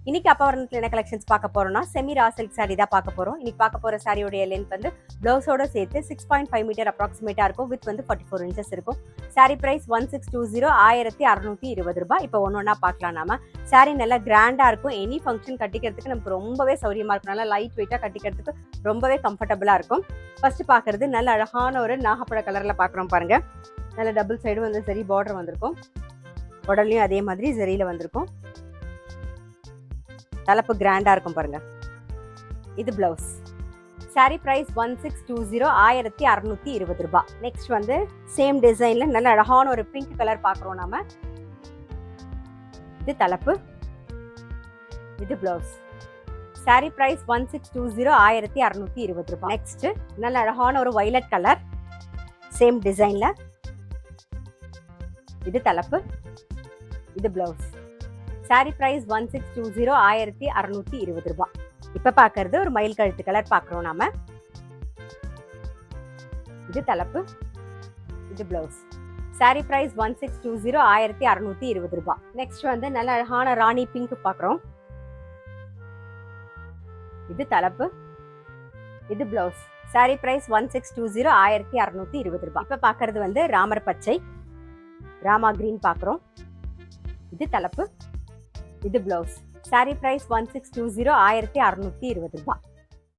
இன்னைக்கு அப்பவரணத்துல என்ன கலெக்ஷன்ஸ் பார்க்க போறோம்னா செமி ரா சில்க் சாரி தான் பார்க்க போறோம். இன்னைக்கு பார்க்க போற சாரியோட லென்த் வந்து பிளவுஸோட சேர்த்து 6.5 மீட்டர் அப்ராக்சிமேட்டா இருக்கும். வித் வந்து 44 இன்ச்சஸ் இருக்கும். சாரி பிரைஸ் 1620 1620 ரூபாய். இப்போ ஒன்னொன்னா பார்க்கலாம். நாம சாரி நல்லா கிராண்டா இருக்கும். எனி ஃபங்க்ஷன் கட்டிக்கிறதுக்கு நமக்கு ரொம்பவே சௌரியமா இருக்கும். நல்லா லைட் வெயிட்டா கட்டிக்கிறதுக்கு ரொம்பவே கம்ஃபர்டபுளா இருக்கும். ஃபர்ஸ்ட் பாக்குறது நல்ல அழகான ஒரு நாகப்பழ கலர்ல பாக்குறோம் பாருங்க. நல்ல டபுள் சைடும் வந்து சரி பார்டர் வந்திருக்கும். உடல்லையும் அதே மாதிரி சரியில வந்திருக்கும். தலைப்பு கிராண்டா இருக்கும் பாருங்க. இது பிளவுஸ். சாரி பிரைஸ் 1620 1620 ரூபாய். நெக்ஸ்ட் வந்து சேம் டிசைன்ல நல்ல அழகான ஒரு பிங்க் கலர் பாக்குறோம் நாம. இது தலைப்பு, இது பிளவுஸ். சாரி பிரைஸ் 1620 1620 ரூபாய். நெக்ஸ்ட் நல்ல அழகான ஒரு வயலட் கலர் சேம் டிசைன்ல. இது தலைப்பு, இது பிளவுஸ். சாரி பிரைஸ் 1620 1620 ரூபாய். இப்ப பாக்குறது ஒரு மயில் கழுத்து கலர் பாக்குறோம் நாம. இது தலைப்பு, இது பிளவுஸ். சாரி பிரைஸ் 1620 1620 ரூபாய். நெக்ஸ்ட் வந்து நல்ல அழகான ராணி பிங்க் பாக்குறோம். இது தலைப்பு, இது பிளவுஸ். சாரி பிரைஸ் 1620 1620 ரூபாய். இப்ப பாக்குறது வந்து ராமர் பச்சை, ராமா கிரீன் பாக்குறோம். இது தலைப்பு, இது பிளவுஸ். சாரி பிரைஸ் 1620 1620 ரூபாய்.